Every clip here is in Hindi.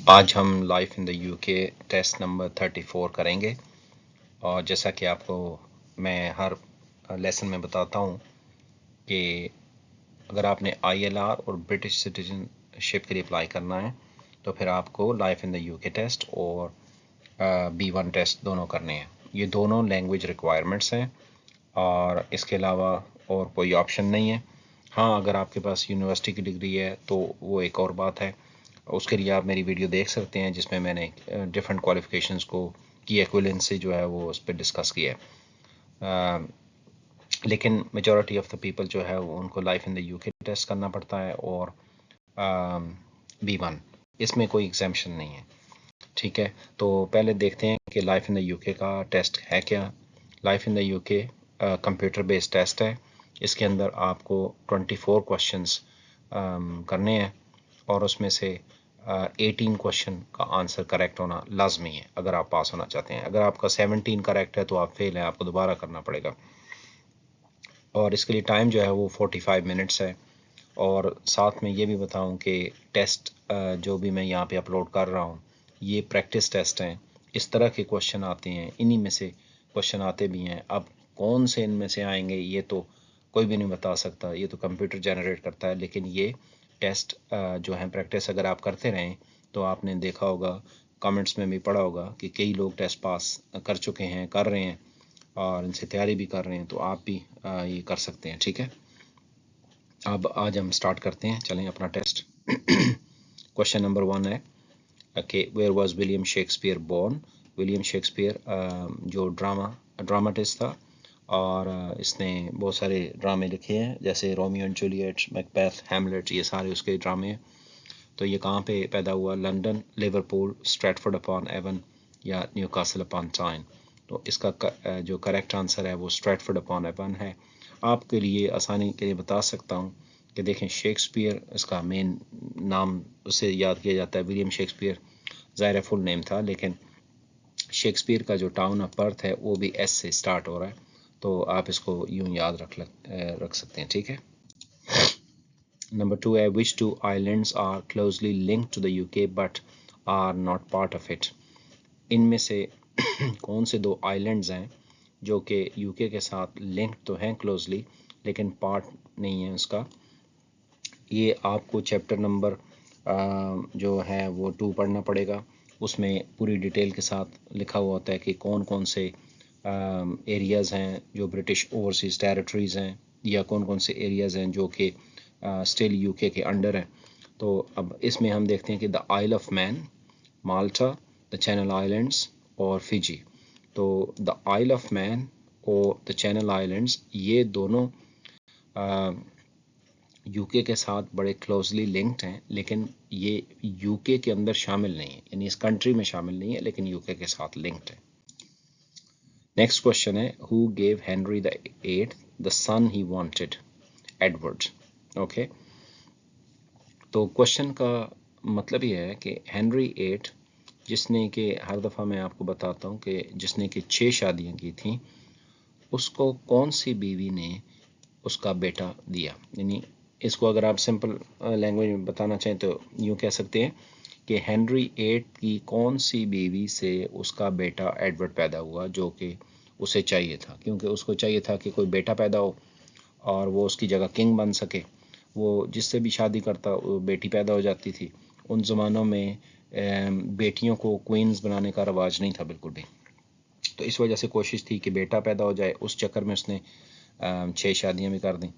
आज हम life in the UK test number 34 करेंगे। और जैसा कि आपको मैं हर लेसन में बताता हूँ कि अगर आपने ILR और ब्रिटिश सिटीजनशिप के लिए अप्लाई करना है तो फिर आपको life in the UK test और B1 टेस्ट दोनों करने हैं। ये दोनों लैंग्वेज रिक्वायरमेंट्स हैं और इसके अलावा और कोई ऑप्शन नहीं है। हाँ, अगर आपके पास यूनिवर्सिटी की डिग्री है तो वो एक और बात है, उसके लिए आप मेरी वीडियो देख सकते हैं जिसमें मैंने डिफरेंट क्वालिफिकेशंस को की एक्विवेलेंसी जो है वो उस पर डिस्कस किया है। लेकिन मेजॉरिटी ऑफ द पीपल जो है वो उनको life in the UK test करना पड़ता है और B1, इसमें कोई एग्जाम्पशन नहीं है। ठीक है, तो पहले देखते हैं कि लाइफ इन द यूके का टेस्ट है क्या। Life in the UK computer based test है। इसके अंदर आपको 24 क्वेश्चंस करने हैं और उसमें से 18 क्वेश्चन का आंसर करेक्ट होना लाजमी है अगर आप पास होना चाहते हैं। अगर आपका 17 करेक्ट है तो आप फेल हैं, आपको दोबारा करना पड़ेगा। और इसके लिए टाइम जो है वो 45 मिनट्स है। और साथ में ये भी बताऊं कि टेस्ट जो भी मैं यहाँ पे अपलोड कर रहा हूँ ये प्रैक्टिस टेस्ट हैं। इस तरह के क्वेश्चन आते हैं, इन्हीं में से क्वेश्चन आते भी हैं। अब कौन से इनमें से आएंगे ये तो कोई भी नहीं बता सकता, ये तो कंप्यूटर जनरेट करता है। लेकिन ये टेस्ट जो है प्रैक्टिस अगर आप करते रहें तो आपने देखा होगा, कमेंट्स में भी पढ़ा होगा कि कई लोग टेस्ट पास कर चुके हैं, कर रहे हैं और इनसे तैयारी भी कर रहे हैं, तो आप भी ये कर सकते हैं। ठीक है, अब आज हम स्टार्ट करते हैं, चलें अपना टेस्ट। क्वेश्चन नंबर 1 है कि where was William Shakespeare born. William Shakespeare जो ड्रामाटिस्ट था और इसने बहुत सारे ड्रामे लिखे हैं जैसे Romeo and Juliet, Macbeth, Hamlet, ये सारे उसके ड्रामे हैं। तो ये कहाँ पे पैदा हुआ? London, Liverpool, Stratford upon Avon या न्यूकासल अपॉन टाइन। तो इसका जो करेक्ट आंसर है वो स्ट्रैटफोर्ड अपॉन एवन है। आपके लिए आसानी के लिए बता सकता हूँ कि देखें, शेक्सपियर इसका मेन नाम उससे याद किया जाता है, विलियम शेक्सपियर ज़ाहिर फुल नेम था, लेकिन शेक्सपियर का जो टाउन ऑफ बर्थ है वो भी S से स्टार्ट हो रहा है, तो आप इसको यूं याद रख सकते हैं। ठीक है, नंबर 2 है which two islands are closely linked to the UK but are not part of it. इनमें से कौन से दो आइलैंड्स हैं जो कि यूके के साथ लिंक तो हैं क्लोजली लेकिन पार्ट नहीं है उसका। ये आपको चैप्टर नंबर जो है वो 2 पढ़ना पड़ेगा। उसमें पूरी डिटेल के साथ लिखा हुआ होता है कि कौन कौन से एरियाज़ हैं जो ब्रिटिश ओवरसीज़ टेरिटरीज़ हैं या कौन कौन से एरियाज़ हैं जो कि स्टिल यूके के अंडर हैं। तो अब इसमें हम देखते हैं कि the Isle of Man, Malta, the Channel Islands और फिजी। तो द आइल ऑफ मैन और द चैनल आइलैंड्स ये दोनों यूके के साथ बड़े क्लोजली लिंक्ड हैं, लेकिन ये यूके के अंदर शामिल नहीं है, यानी इस कंट्री में शामिल नहीं है लेकिन यूके के साथ लिंक्ड है। नेक्स्ट क्वेश्चन है who gave Henry the 8th the son he wanted? Edward. Okay, तो क्वेश्चन का मतलब ये है कि हेनरी 8 जिसने कि हर दफ़ा मैं आपको बताता हूँ कि जिसने कि 6 शादियाँ की थी, उसको कौन सी बीवी ने उसका बेटा दिया? यानी इसको अगर आप सिंपल लैंग्वेज में बताना चाहें तो यूँ कह सकते हैं कि हेनरी 8 की कौन सी बीवी से उसका बेटा एडवर्ड पैदा हुआ, जो कि उसे चाहिए था, क्योंकि उसको चाहिए था कि कोई बेटा पैदा हो और वो उसकी जगह किंग बन सके। वो जिससे भी शादी करता वो बेटी पैदा हो जाती थी। उन ज़मानों में बेटियों को क्वींस बनाने का रवाज नहीं था बिल्कुल भी, तो इस वजह से कोशिश थी कि बेटा पैदा हो जाए। उस चक्कर में उसने 6 शादियां भी कर दी।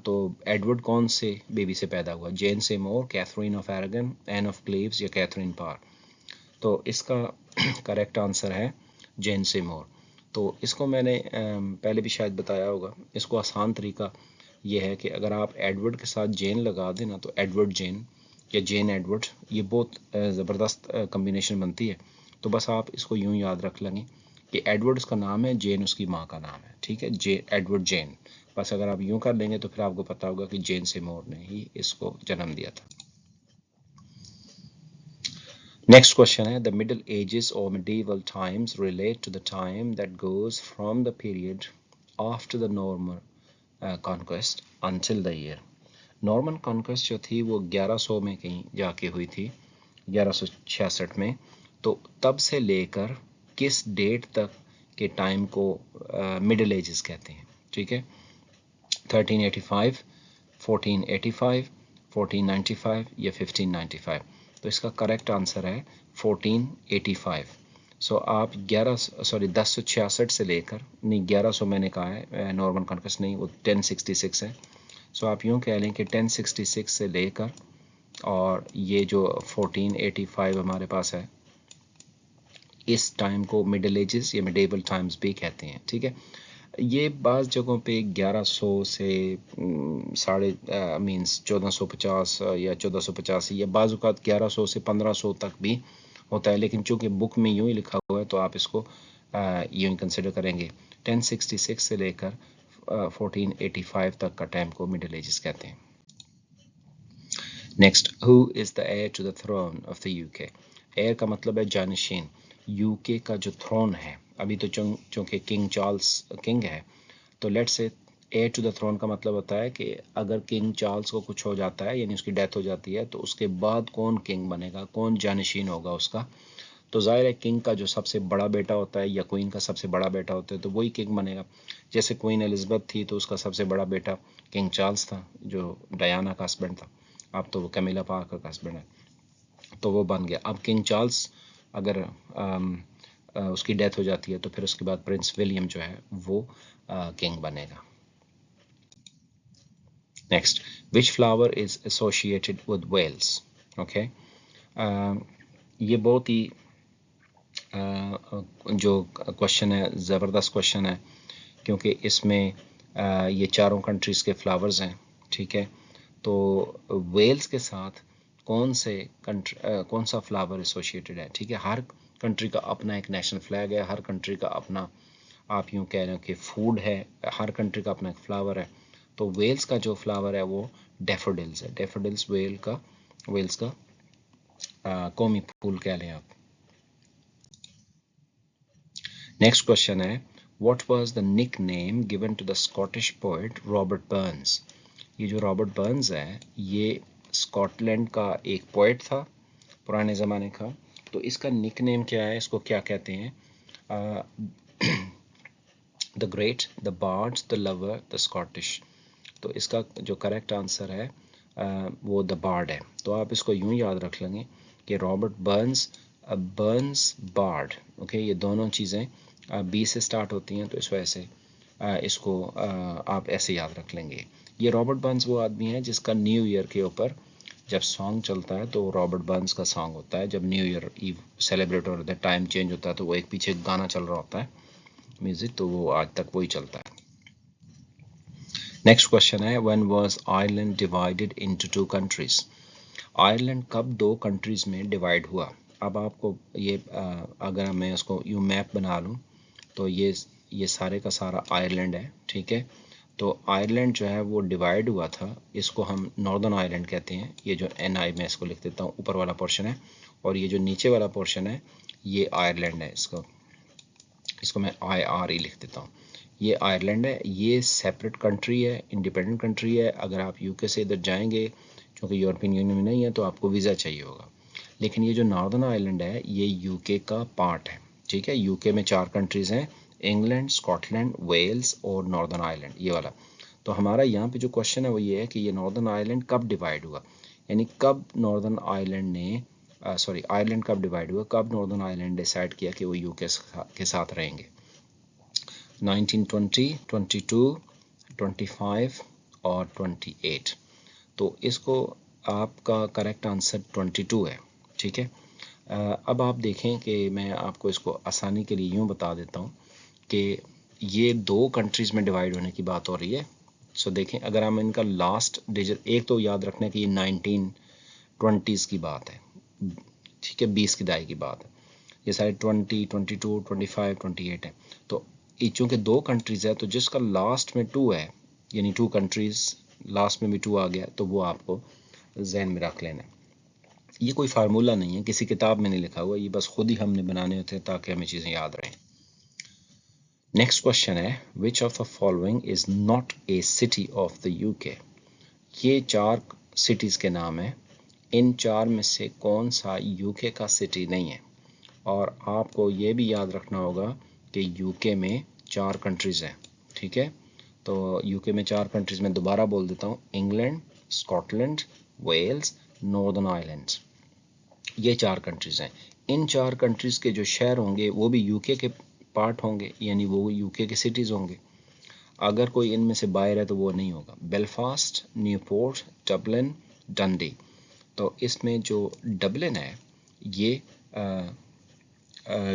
तो एडवर्ड कौन से बेबी से पैदा हुआ? Jane Seymour, Catherine of Aragon, Anne of Cleves या कैथरीन पार? तो इसका करेक्ट आंसर है जेन सेमोर। तो इसको मैंने पहले भी शायद बताया होगा। इसको आसान तरीका ये है कि अगर आप एडवर्ड के साथ जेन लगा देना तो एडवर्ड जेन या जेन एडवर्ड, ये बहुत ज़बरदस्त कम्बिनेशन बनती है। तो बस आप इसको यूं याद रख लेंगे कि एडवर्ड उसका नाम है, जेन उसकी माँ का नाम है। ठीक है, एडवर्ड जेन। बस अगर आप यूं कर लेंगे तो फिर आपको पता होगा कि जेन सेमोर ने ही इसको जन्म दिया था। नेक्स्ट क्वेश्चन है द मिडल एजेस और medieval times relate to the time that goes from the period after the Norman conquest until the year। Norman conquest जो थी वो 1100 में कहीं जाके हुई थी 1166 में, तो तब से लेकर किस डेट तक के टाइम को मिडिल एजेस कहते हैं, ठीक है। 1385, 1485, 1495 या 1595। तो इसका करेक्ट आंसर है 1485। सो आप 1066 से लेकर, नहीं 1100 मैंने कहा है, नॉर्मन कॉन्क्वेस्ट नहीं, वो 1066 है। सो आप यूँ कह लें कि 1066 से लेकर और ये जो 1485 हमारे पास है, इस टाइम को मिडिल एजेस या मिडेवल टाइम्स भी कहते हैं, ठीक है। ये बाज़ जगहों पे 1100 से साढ़े मीन्स 1450 या 1485 या बाज़ औक़ात 1100 से 1500 तक भी होता है, लेकिन चूंकि बुक में यूँ ही लिखा हुआ है तो आप इसको यूँ ही कंसिडर करेंगे। 1066 से लेकर 1485 तक का टाइम को मिडिल एजेस कहते हैं। Next, who is the heir to the throne of the UK. Heir का मतलब है जानशीन। यूके का जो थ्रोन है, अभी तो चूँकि किंग चार्ल्स किंग है, तो let's say hair to the throne का मतलब होता है कि अगर किंग चार्ल्स को कुछ हो जाता है, यानी उसकी डेथ हो जाती है, तो उसके बाद कौन किंग बनेगा, कौन जानशीन होगा उसका। तो ज़ाहिर है किंग का जो सबसे बड़ा बेटा होता है या क्वीन का सबसे बड़ा बेटा होता है तो वही किंग बनेगा। जैसे क्वीन एलिज़ाबेथ थी तो उसका सबसे बड़ा बेटा किंग चार्ल्स था, जो डायना का हस्बैंड था। अब तो वो कैमिला पार्कर का हस्बैंड है, तो वो बन गया। अब किंग चार्ल्स अगर उसकी डेथ हो जाती है तो फिर उसके बाद प्रिंस विलियम जो है वो किंग बनेगा। Next, which flower is associated with Wales. Okay, ये बहुत ही जो क्वेश्चन है ज़बरदस्त क्वेश्चन है, क्योंकि इसमें ये चारों कंट्रीज़ के फ्लावर्स हैं, ठीक है। तो वेल्स के साथ कौन सा फ्लावर एसोसिएटेड है, ठीक है। हर कंट्री का अपना एक नेशनल फ्लैग है, हर कंट्री का अपना, आप यूँ कह रहे हो कि फूड है, हर कंट्री का अपना एक फ्लावर है। तो वेल्स का जो फ्लावर है वो डेफोडिल्स है। डेफोडिल्स वेल्स का कौमी फूल कह लें आप। नेक्स्ट क्वेश्चन है, what was the nickname given to the Scottish poet Robert Burns. ये जो रॉबर्ट बर्न्स है, ये स्कॉटलैंड का एक पोएट था पुराने ज़माने का। तो इसका निक नेम क्या है, इसको क्या कहते हैं? The great, the birds, the lover, the Scottish. तो इसका जो करेक्ट आंसर है वो द बार्ड है। तो आप इसको यूं याद रख लेंगे कि Robert Burns, Burns, bard, okay, ये दोनों चीज़ें बी से स्टार्ट होती हैं, तो इस वजह से इसको आप ऐसे याद रख लेंगे। ये रॉबर्ट बर्न्स वो आदमी है जिसका न्यू ईयर के ऊपर जब सॉन्ग चलता है तो रॉबर्ट बर्न्स का सॉन्ग होता है। जब न्यू ईयर ईव सेलिब्रेट हो रहा है, टाइम चेंज होता है, तो वो एक पीछे गाना चल रहा होता है म्यूज़िक, तो वो आज तक वही चलता है। नेक्स्ट क्वेश्चन है, when was Ireland divided into two countries. Ireland कब दो कंट्रीज में डिवाइड हुआ। अब आपको ये अगर मैं उसको यूँ मैप बना लूँ तो ये सारे का सारा आयरलैंड है, ठीक है। तो आयरलैंड जो है वो डिवाइड हुआ था, इसको हम नॉर्दर्न आयरलैंड कहते हैं। ये जो NI मैं इसको लिख देता हूँ, ऊपर वाला पोर्शन है, और ये जो नीचे वाला पोर्शन है ये आयरलैंड है। इसको मैं IRE लिख देता हूँ। ये आयरलैंड है, ये सेपरेट कंट्री है, इंडिपेंडेंट कंट्री है। अगर आप यूके से इधर जाएंगे, क्योंकि यूरोपियन यूनियन में नहीं है, तो आपको वीज़ा चाहिए होगा। लेकिन ये जो नॉर्दर्न आयरलैंड है ये यूके का पार्ट है, ठीक है। यूके में 4 कंट्रीज़ हैं, इंग्लैंड, स्कॉटलैंड, वेल्स और नॉर्दर्न आयरलैंड, ये वाला। तो हमारा यहाँ पे जो क्वेश्चन है वो ये है कि ये नॉर्दर्न आयरलैंड कब डिवाइड हुआ, यानी कब नॉर्दर्न आयरलैंड ने आयरलैंड कब डिवाइड हुआ, कब नॉर्दर्न आयरलैंड डिसाइड किया कि वो यूके के साथ रहेंगे। 1920, 22, 25 और 28। तो इसको आपका करेक्ट आंसर 22 है, ठीक है। अब आप देखें कि मैं आपको इसको आसानी के लिए यूँ बता देता हूँ कि ये 2 कंट्रीज़ में डिवाइड होने की बात हो रही है। सो देखें, अगर हम इनका लास्ट डिजिट, एक तो याद रखना कि ये 1920s की बात है, ठीक है, 20 की दहाई की बात है। ये सारे 20, 22, 25, 28 है। तो चूँकि 2 कंट्रीज़ है, तो जिसका लास्ट में 2 है, यानी 2 कंट्रीज़ लास्ट में भी 2 आ गया, तो वो आपको जहन में रख लेना है। ये कोई फार्मूला नहीं है, किसी किताब में नहीं लिखा हुआ, ये बस खुद ही हमने बनाने होते हैं ताकि हमें चीज़ें याद रहें। नेक्स्ट क्वेश्चन है, विच of the following is not a city of the UK. ये 4 सिटीज़ के नाम हैं, इन 4 में से कौन सा यूके का सिटी नहीं है? और आपको ये भी याद रखना होगा कि यूके में 4 कंट्रीज़ हैं, ठीक है? तो यूके में 4 कंट्रीज़ में दोबारा बोल देता हूँ, England, Scotland, Wales, Northern islands, ये 4 कंट्रीज़ हैं। इन 4 कंट्रीज़ के जो शहर होंगे वो भी यूके के पार्ट होंगे, यानी वो यूके के सिटीज़ होंगे। अगर कोई इनमें से बाहर है तो वो नहीं होगा। बेलफास्ट, न्यूपोर्ट, डबलिन, डंडी। तो इसमें जो डबलिन है ये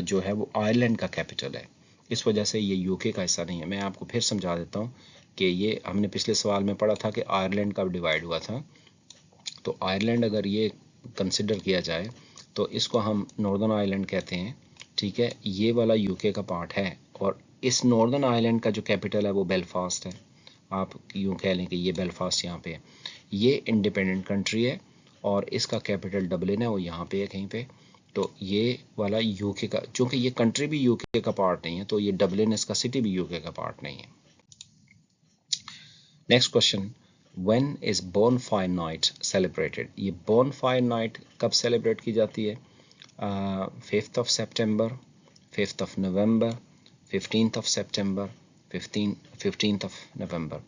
जो है वो आयरलैंड का कैपिटल है, इस वजह से ये यूके का हिस्सा नहीं है। मैं आपको फिर समझा देता हूँ कि ये हमने पिछले सवाल में पढ़ा था कि आयरलैंड कब डिवाइड हुआ था। तो आयरलैंड अगर ये कंसिडर किया जाए तो इसको हम नॉर्दर्न आयरलैंड कहते हैं, ठीक है? ये वाला यूके का पार्ट है और इस नॉर्दर्न आयरलैंड का जो कैपिटल है वो बेलफास्ट है। आप यूँ कह लें कि ये बेलफास्ट यहाँ पे है। ये इंडिपेंडेंट कंट्री है और इसका कैपिटल डबलिन है, वो यहाँ पे है कहीं पे। तो ये वाला यूके का, चूँकि ये कंट्री भी यूके का पार्ट नहीं है तो ये डबलिन इसका सिटी भी यूके का पार्ट नहीं है। Next question, when is bonfire night celebrated? ये बोनफायर नाइट कब सेलिब्रेट की जाती है? 5th of September, 5th of November, 15th of September, 15th of November।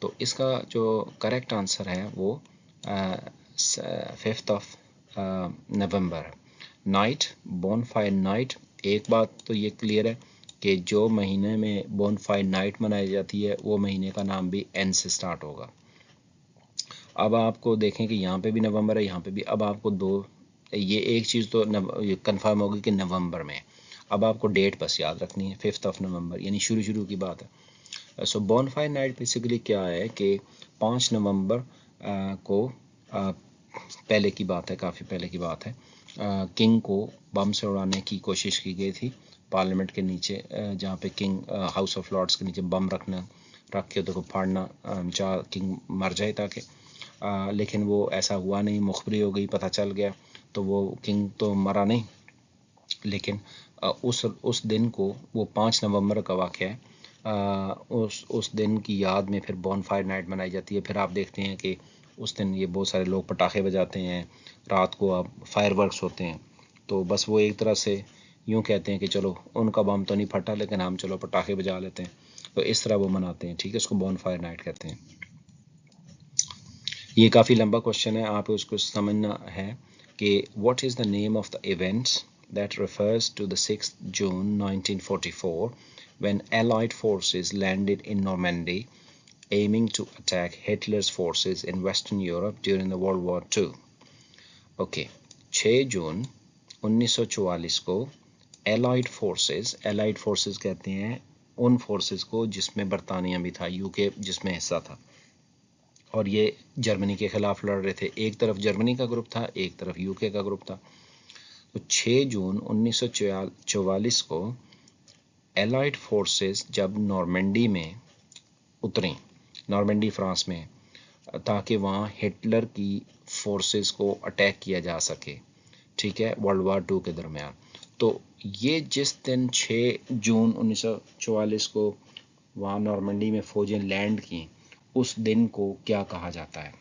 तो इसका जो करेक्ट आंसर है वो 5th of November। Night, bonfire night, एक बात तो ये क्लियर है कि जो महीने में बोनफायर नाइट मनाई जाती है वो महीने का नाम भी एन से स्टार्ट होगा। अब आपको देखें कि यहाँ पे भी नवंबर है, यहाँ पे भी। अब आपको ये एक चीज़ तो कंफर्म होगी कि नवंबर में। अब आपको डेट बस याद रखनी है, 5th of November, यानी शुरू की बात है। सो बोनफायर नाइट बेसिकली क्या है कि 5 नवंबर को पहले की बात है, काफ़ी पहले की बात है, किंग को बम से उड़ाने की कोशिश की गई थी पार्लियामेंट के नीचे, जहाँ पे किंग हाउस ऑफ लॉर्ड्स के नीचे बम रख के उसको फाड़ना चाह किंग मर जाए ताकि, लेकिन वो ऐसा हुआ नहीं, मुखबरी हो गई, पता चल गया। तो वो किंग तो मरा नहीं, लेकिन उस दिन को, वो 5 नवंबर का वाक़या है, उस दिन की याद में फिर बॉनफायर नाइट मनाई जाती है। फिर आप देखते हैं कि उस दिन ये बहुत सारे लोग पटाखे बजाते हैं, रात को अब फायरवर्क्स होते हैं। तो बस वो एक तरह से यूँ कहते हैं कि चलो उनका बम तो नहीं फटा लेकिन हम चलो पटाखे बजा लेते हैं, तो इस तरह वो मनाते हैं, ठीक है? इसको बॉनफायर नाइट कहते हैं। ये काफ़ी लंबा क्वेश्चन है, आप उसको समझना है कि what is the name of the events that refers to the 6th June 1944 when Allied forces landed in Normandy aiming to attack Hitler's forces in Western Europe during the World War II। Okay, 6 जून 1944 को एलाइड फोर्सेस कहते हैं उन फोर्सेस को जिसमें बरतानिया भी था, यूके जिसमें हिस्सा था, और ये जर्मनी के खिलाफ लड़ रहे थे। एक तरफ जर्मनी का ग्रुप था, एक तरफ यूके का ग्रुप था। तो 6 जून 1944 को एलाइड फोर्सेस जब नॉर्मंडी में उतरी, नॉर्मंडी फ्रांस में, ताकि वहाँ हिटलर की फोर्सेस को अटैक किया जा सके, ठीक है, वर्ल्ड वार 2 के दरमियान। तो ये जिस दिन 6 जून 1944 को वहाँ नॉर्मंडी में फ़ौजें लैंड की, उस दिन को क्या कहा जाता है?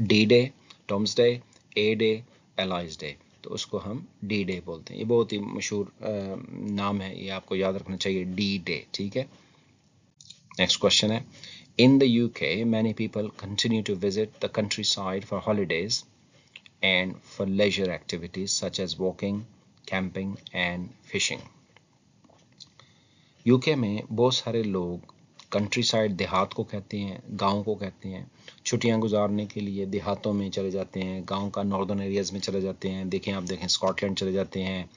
D day, Tom's day, a day, allies day. तो उसको हम डी डे बोलते हैं। ये बहुत ही मशहूर नाम है, ये आपको याद रखना चाहिए, डी डे, ठीक है? नेक्स्ट क्वेश्चन है, in the UK many people continue to visit the countryside for holidays and for leisure activities such as walking, camping and fishing। UK में बहुत सारे लोग कंट्री साइड, देहात को कहते हैं, गांव को कहते हैं, छुट्टियां गुजारने के लिए देहातों में चले जाते हैं, गांव का नॉर्दर्न एरियाज में चले जाते हैं। देखें, आप देखें स्कॉटलैंड चले जाते हैं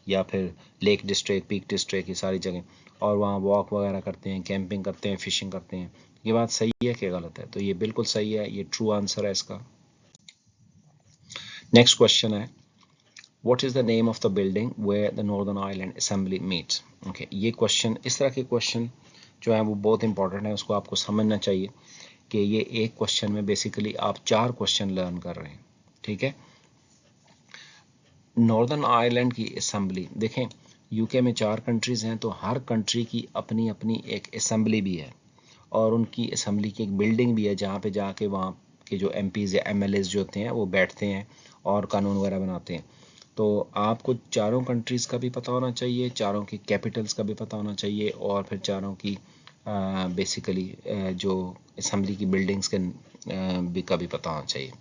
या फिर लेक डिस्ट्रिक्ट, पीक डिस्ट्रिक्ट, ये सारी जगह, और वहाँ वॉक वगैरह करते हैं, कैंपिंग करते हैं, फिशिंग करते हैं। ये बात सही है कि गलत है? तो ये बिल्कुल सही है, ये ट्रू आंसर है इसका। नेक्स्ट क्वेश्चन है, what is the name of the building where the Northern Ireland assembly meets? Okay, ये क्वेश्चन, इस तरह के क्वेश्चन जो है वो बहुत इंपॉर्टेंट है, उसको आपको समझना चाहिए कि ये एक क्वेश्चन में बेसिकली आप 4 क्वेश्चन लर्न कर रहे हैं, ठीक है? नॉर्दर्न आयरलैंड की असेंबली, देखें यूके में 4 कंट्रीज़ हैं, तो हर कंट्री की अपनी अपनी एक असेंबली भी है और उनकी असेंबली की एक बिल्डिंग भी है जहाँ पे जाके वहाँ के जो MPs या MLAs जो होते हैं वो बैठते हैं और कानून वगैरह बनाते हैं। तो आपको चारों कंट्रीज़ का भी पता होना चाहिए, चारों की कैपिटल्स का भी पता होना चाहिए, और फिर चारों की बेसिकली जो असम्बली की बिल्डिंग्स के का भी पता होना चाहिए।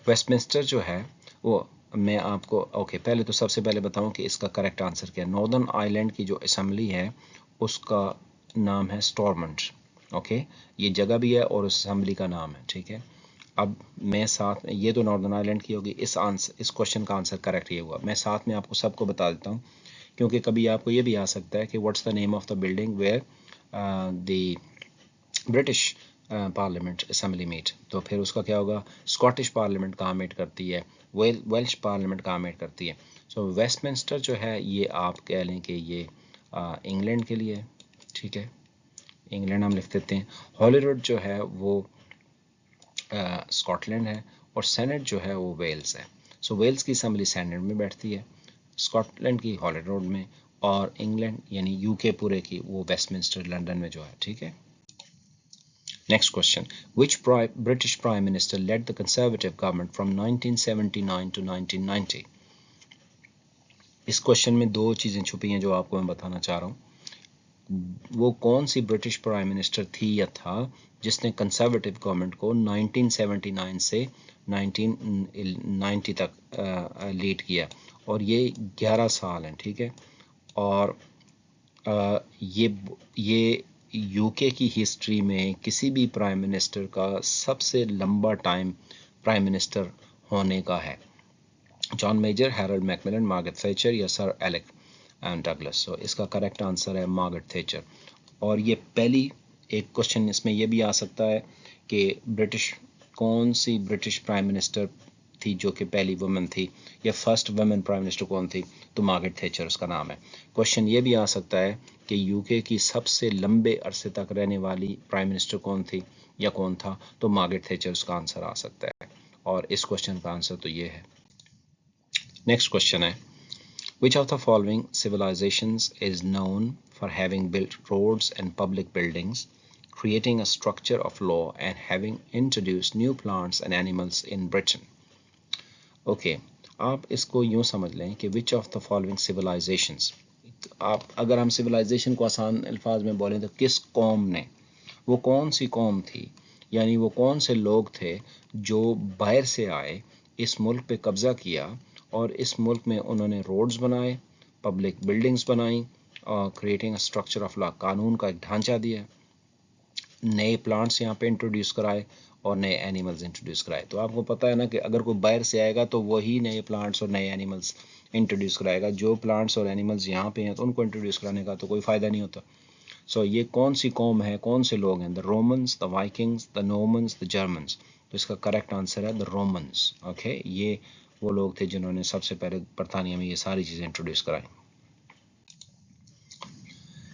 वेस्टमिंस्टर जो है वो मैं आपको पहले तो सबसे पहले बताऊं कि इसका करेक्ट आंसर क्या है। नॉर्दर्न आयरलैंड की जो असम्बली है उसका नाम है स्टॉर्मंट। ये जगह भी है और उस असम्बली का नाम है, ठीक है। अब मैं साथ में, ये तो नॉर्दर्न आयरलैंड की होगी, इस क्वेश्चन का आंसर करेक्ट ये हुआ। मैं साथ में आपको सबको बता देता हूँ, क्योंकि कभी आपको ये भी आ सकता है कि what's the name of the building where the British parliament assembly meet, तो फिर उसका क्या होगा, स्कॉटिश पार्लियामेंट कहाँ मीट करती है, वेल्श पार्लियामेंट कहाँ मीट करती है। सो वेस्टमिंस्टर जो है ये आप कह लें कि ये इंग्लैंड के लिए, ठीक है, इंग्लैंड हम लिख देते हैं। हॉलीवुड जो है वो स्कॉटलैंड है, और सेनेट जो है वो वेल्स है। सो वेल्स की असम्बली सेनेट में बैठती है, स्कॉटलैंड की हॉलीवुड में, और इंग्लैंड यानी यूके पूरे की वो वेस्टमिंस्टर लंदन में जो है, ठीक है। Next question. Which British Prime Minister led the Conservative government from 1979 to 1990? इस क्वेश्चन में दो चीज़ें छुपी हैं जो आपको मैं बताना चाह रहा हूँ। वो कौन सी ब्रिटिश प्राइम मिनिस्टर थी या था जिसने कंजर्वेटिव गवर्नमेंट को 1979 से 1990 तक लीड किया, और ये 11 साल हैं, ठीक है। और ये यूके की हिस्ट्री में किसी भी प्राइम मिनिस्टर का सबसे लंबा टाइम प्राइम मिनिस्टर होने का है। John Major, Harold Macmillan, Margaret Thatcher या सर एलेक्स डगलस। तो इसका करेक्ट आंसर है मार्गरेट थैचर। और ये पहली, एक क्वेश्चन इसमें यह भी आ सकता है कि कौन सी ब्रिटिश प्राइम मिनिस्टर थी जो कि पहली वुमेन थी, या फर्स्ट वुमेन प्राइम मिनिस्टर कौन थी, तो मार्गरेट थैचर उसका नाम है। क्वेश्चन ये भी आ सकता है कि यूके की सबसे लंबे अरसे तक रहने वाली प्राइम मिनिस्टर कौन थी या कौन था, तो मार्गरेट थैचर उसका आंसर आ सकता है। और इस क्वेश्चन का आंसर तो ये है। नेक्स्ट क्वेश्चन है, which of the following civilizations is known for having built roads and public buildings, creating a structure of law and having introduced new plants and animals in Britain? आप इसको यूं समझ लें कि which of the following civilisations, आप अगर हम सिविलाइजेशन को आसान अल्फाज में बोलें तो किस कौम ने, वो कौन सी कौम थी, यानी वो कौन से लोग थे जो बाहर से आए, इस मुल्क पे कब्जा किया, और इस मुल्क में उन्होंने रोड्स बनाए, पब्लिक बिल्डिंग्स बनाई, और creating a structure of law, कानून का एक ढांचा दिया, नए प्लांट्स यहाँ पे इंट्रोड्यूस कराए, और नए एनिमल्स इंट्रोड्यूस कराए। तो आपको पता है ना कि अगर कोई बाहर से आएगा तो वही नए प्लांट्स और नए एनिमल्स इंट्रोड्यूस कराएगा। जो प्लांट्स और एनिमल्स यहाँ पे हैं तो उनको इंट्रोड्यूस कराने का तो कोई फ़ायदा नहीं होता। सो ये कौन सी कौम है, कौन से लोग हैं? The Romans, the Vikings, the Normans, the Germans. तो इसका करेक्ट आंसर है द रोमन्स। ये वो लोग थे जिन्होंने सबसे पहले बरतानिया में ये सारी चीज़ें इंट्रोड्यूस कराई।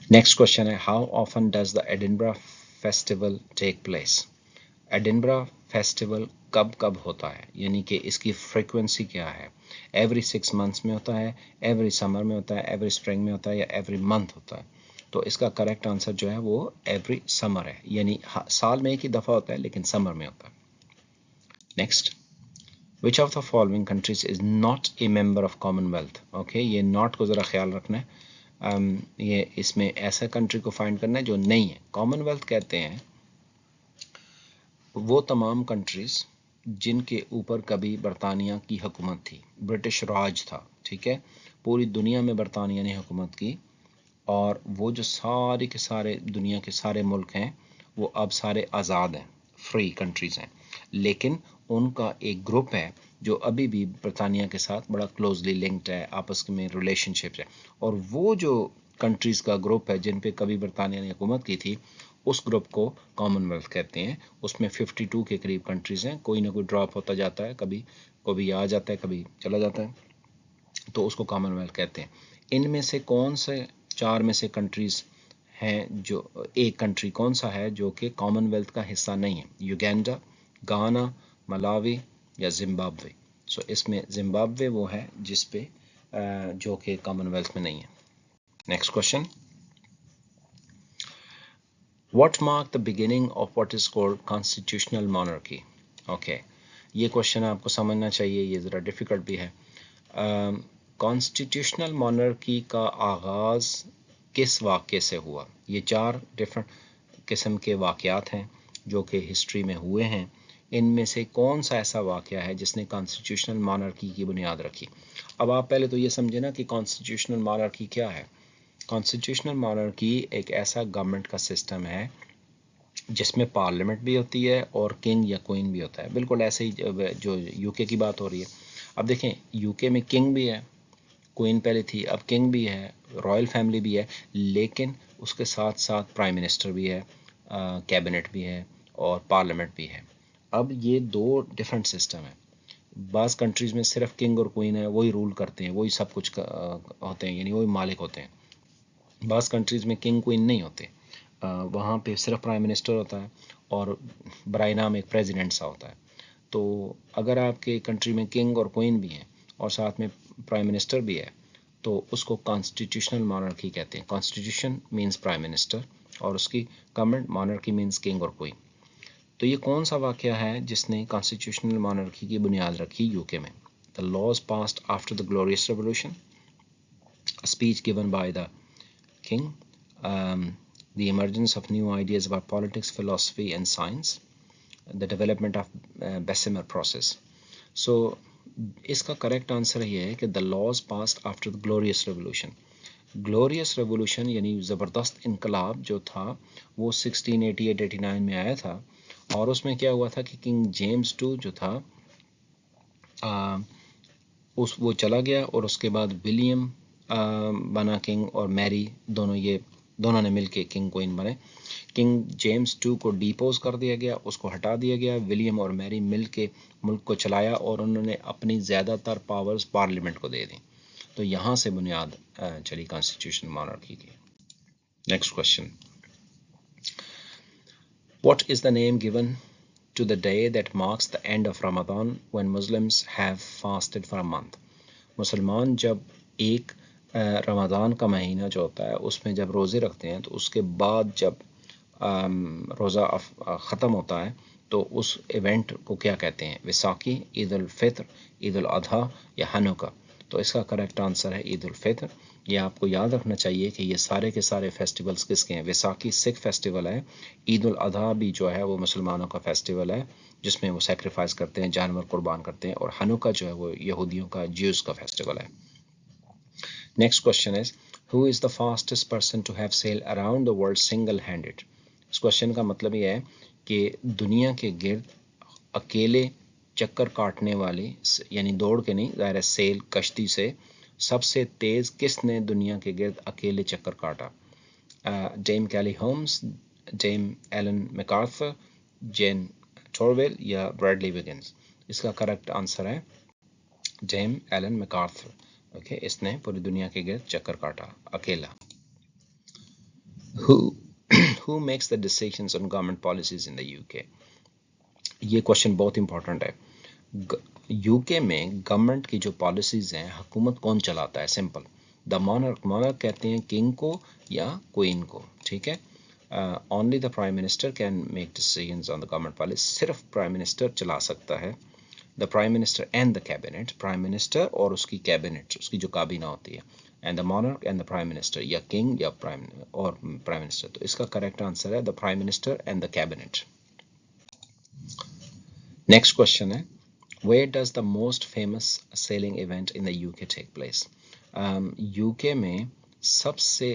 नेक्स्ट क्वेश्चन है, how often does the Edinburgh festival take place? Edinburgh festival कब कब होता है, यानी कि इसकी फ्रीक्वेंसी क्या है? एवरी 6 मंथ्स में होता है, एवरी समर में होता है, एवरी स्प्रिंग में होता है, या एवरी मंथ होता है? तो इसका करेक्ट आंसर जो है वो एवरी समर है, यानी साल में एक ही दफ़ा होता है लेकिन समर में होता है। Next, which of the following countries is not a member of Commonwealth? ये नॉट को ज़रा ख्याल रखना है। ये इसमें ऐसा कंट्री को फाइंड करना है जो नहीं है। कॉमनवेल्थ कहते हैं वो तमाम कंट्रीज़ जिनके ऊपर कभी बरतानिया की हुकूमत थी, ब्रिटिश राज था, ठीक है। पूरी दुनिया में बरतानिया ने हुकूमत की, और वो जो सारे के सारे दुनिया के सारे मुल्क हैं वो अब सारे आज़ाद हैं, फ्री कंट्रीज़ हैं, लेकिन उनका एक ग्रुप है जो अभी भी बरतानिया के साथ बड़ा क्लोजली लिंक्ड है, आपस में रिलेशनशिप है। और वो जो कंट्रीज़ का ग्रुप है जिन पे कभी बरतानिया ने हुकूमत की थी, उस ग्रुप को कॉमनवेल्थ कहते हैं। उसमें 52 के करीब कंट्रीज़ हैं, कोई ना कोई ड्रॉप होता जाता है, कभी कभी आ जाता है, कभी चला जाता है, तो उसको कॉमनवेल्थ कहते हैं। इनमें से कौन से 4 में से कंट्रीज़ हैं, जो एक कंट्री कौन सा है जो कि कॉमनवेल्थ का हिस्सा नहीं है? युगांडा, गाना, मलावी या जिम्बाब्वे? सो इसमें जिम्बाब्वे वो है जिस पे जो कि कॉमनवेल्थ में नहीं है। Next question, What marked the beginning of what is called constitutional monarchy? Okay, ये क्वेश्चन आपको समझना चाहिए, ये ज़रा डिफ़िकल्ट भी है। कॉन्स्टिट्यूशनल monarchy का आगाज़ किस वाक़े से हुआ? ये 4 डिफरेंट किस्म के वाक़यात हैं जो कि हिस्ट्री में हुए हैं। इनमें से कौन सा ऐसा वाक़या है जिसने कॉन्स्टिट्यूशनल monarchy की बुनियाद रखी? अब आप पहले तो ये समझे ना कि कॉन्स्टिट्यूशनल monarchy क्या है। कॉन्स्टिट्यूशनल monarchy एक ऐसा गवर्नमेंट का सिस्टम है जिसमें पार्लियामेंट भी होती है और किंग या क्वीन भी होता है। बिल्कुल ऐसे ही जो यूके की बात हो रही है। अब देखें, यूके में किंग भी है, क्वीन पहले थी, अब किंग भी है, रॉयल फैमिली भी है, लेकिन उसके साथ साथ प्राइम मिनिस्टर भी है, कैबिनेट भी है और पार्लियामेंट भी है। अब ये 2 डिफरेंट सिस्टम है। बाज़ कंट्रीज़ में सिर्फ किंग और क्वीन है, वही रूल करते हैं, वही सब कुछ होते हैं, यानी वही मालिक होते हैं। बाज़ कंट्रीज़ में किंग क्वीन नहीं होते, वहाँ पे सिर्फ प्राइम मिनिस्टर होता है और बराए नाम एक प्रेसिडेंट सा होता है। तो अगर आपके कंट्री में किंग और क्वीन भी हैं और साथ में प्राइम मिनिस्टर भी है तो उसको कॉन्स्टिट्यूशनल monarchy कहते हैं। कॉन्स्टिट्यूशन मींस प्राइम मिनिस्टर और उसकी गवर्नमेंट, monarchy मींस किंग और क्वीन। तो ये कौन सा वाक़या है जिसने कॉन्स्टिट्यूशनल monarchy की बुनियाद रखी यूके में? The laws passed after the glorious revolution, a speech given by the king, the emergence of new ideas about politics, philosophy and science, the development of Bessemer process. So इसका करेक्ट आंसर ये है कि the laws passed after the glorious revolution. Glorious revolution यानी ज़बरदस्त इनकलाब जो था वो 1688-89 में आया था और उसमें क्या हुआ था कि किंग जेम्स टू जो था वो चला गया और उसके बाद विलियम बना किंग और मैरी, दोनों ने मिलके किंग क्वीन बने। किंग जेम्स टू को डिपोज कर दिया गया, उसको हटा दिया गया। विलियम और मैरी मिल के मुल्क को चलाया और उन्होंने अपनी ज़्यादातर पावर्स पार्लियामेंट को दे दी। तो यहाँ से बुनियाद चली कॉन्स्टिट्यूशन monarchy की। Next question, what is the name given to the day that marks the end of Ramadan when Muslims have fasted for a month? मुसलमान जब एक रमज़ान का महीना जो होता है उसमें जब रोज़े रखते हैं तो उसके बाद जब रोज़ा ख़त्म होता है तो उस इवेंट को क्या कहते हैं? वैसाखी, ईद उल फित्र, ईद उल अधा या हनुका? तो इसका करेक्ट आंसर है ईद उल फित्र। ये आपको याद रखना चाहिए कि ये सारे के सारे फेस्टिवल्स किसके हैं? वैसाखी सिख फेस्टिवल है, ईद उल अधा भी जो है वो मुसलमानों का फेस्टिवल है जिसमें वो सेक्रीफाइस करते हैं, जानवर कुर्बान करते हैं, और हनुका जो है वो यहूदियों का, ज्यूज का फेस्टिवल है। Next question is, who is the fastest person to have sail around the world single handed? इस क्वेश्चन का मतलब ये है कि दुनिया के गिर्द अकेले चक्कर काटने वाले, यानी दौड़ के नहीं, ज़ाहिर है सेल कश्ती से, सबसे तेज़ किसने दुनिया के गिर्द अकेले चक्कर काटा? जेम कैली होम्स, जेम एलन मैकार्थर, जेन टॉरवेल या ब्रैडली विगिन्स? इसका करेक्ट आंसर है जेम एलन मैकार्थर। ओके, इसने पूरी दुनिया के गिर्द चक्कर काटा अकेला। Who makes the decisions on government policies in the UK? ये क्वेश्चन बहुत इंपॉर्टेंट है। यूके में गवर्नमेंट की जो पॉलिसीज़ हैं, हुकूमत कौन चलाता है? Simple, the मॉनर्क। मॉनर्क कहते हैं किंग को या क्वीन को, ठीक है। Only the prime minister can make decisions on the government policy. सिर्फ प्राइम मिनिस्टर चला सकता है। The prime minister and the cabinet, prime minister और उसकी कैबिनेट, उसकी जो काबीना होती है, and the monarch and the prime minister, या किंग या प्राइम मिनिस्टर। तो इसका करेक्ट आंसर है the prime minister and the cabinet. Next question है, Where does the most famous sailing event in the UK take place? UK में सबसे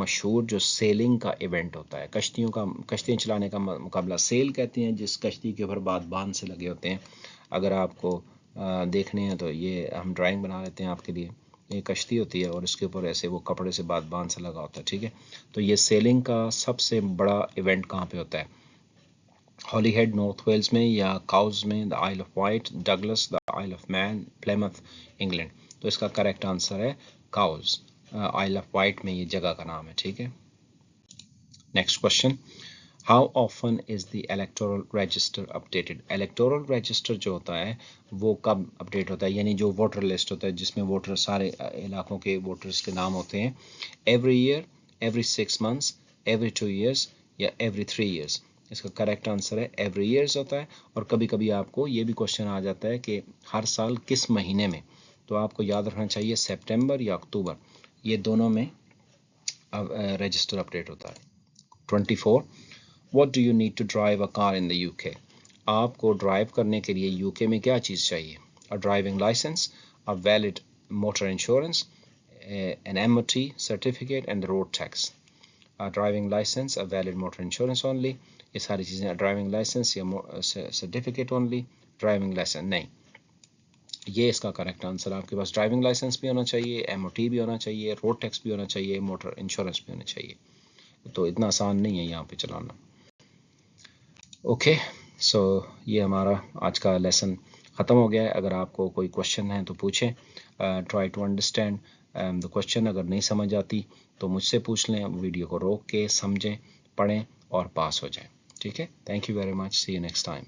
मशहूर जो सेलिंग का इवेंट होता है, कश्तियाँ चलाने का मुकाबला, सेल कहते हैं जिस कश्ती के ऊपर बांध से लगे होते हैं। अगर आपको देखने हैं तो ये हम ड्राइंग बना लेते हैं आपके लिए। ये कश्ती होती है और इसके ऊपर ऐसे वो कपड़े से बांध से लगा होता है, ठीक है। तो ये सेलिंग का सबसे बड़ा इवेंट कहाँ पे होता है? हॉलीहेड नॉर्थ वेल्स में, या काउज में, the Isle of Wight, Douglas, the Isle of Man, Plymouth, England? तो इसका करेक्ट आंसर है काउज, आइल ऑफ वाइट में ये जगह का नाम है, ठीक है। Next question, how often is the electoral register updated? Electoral register जो होता है वो कब अपडेट होता है, यानी जो वोटर लिस्ट होता है जिसमें वोटर, सारे इलाकों के वोटर्स के नाम होते हैं? Every year, every 6 months, every 2 years या एवरी 3 ईयर्स? इसका करेक्ट आंसर है एवरी ईयर्स होता है। और कभी कभी आपको ये भी क्वेश्चन आ जाता है कि हर साल किस महीने में, तो आपको याद रखना चाहिए सितंबर या अक्टूबर, ये दोनों में रजिस्टर अपडेट होता है। 24, what do you need to drive a car in the UK? आपको ड्राइव करने के लिए यूके में क्या चीज़ चाहिए? A driving licence, a valid motor insurance, an MOT certificate and the road tax. A driving license, a valid motor insurance only, ये सारी चीज़ें, ड्राइविंग लाइसेंस या सर्टिफिकेट ओनली, ड्राइविंग लाइसेंस नहीं। ये इसका करेक्ट आंसर। आपके पास ड्राइविंग लाइसेंस भी होना चाहिए, MOT भी होना चाहिए, रोड टैक्स भी होना चाहिए, मोटर इंश्योरेंस भी होना चाहिए। तो इतना आसान नहीं है यहाँ पे चलाना। ओके, सो ये हमारा आज का लेसन ख़त्म हो गया है। अगर आपको कोई क्वेश्चन है तो पूछें, try to understand the question. अगर नहीं समझ आती तो मुझसे पूछ लें, वीडियो को रोक के समझें, पढ़ें और पास हो जाएं। ठीक है, thank you very much, see you next time.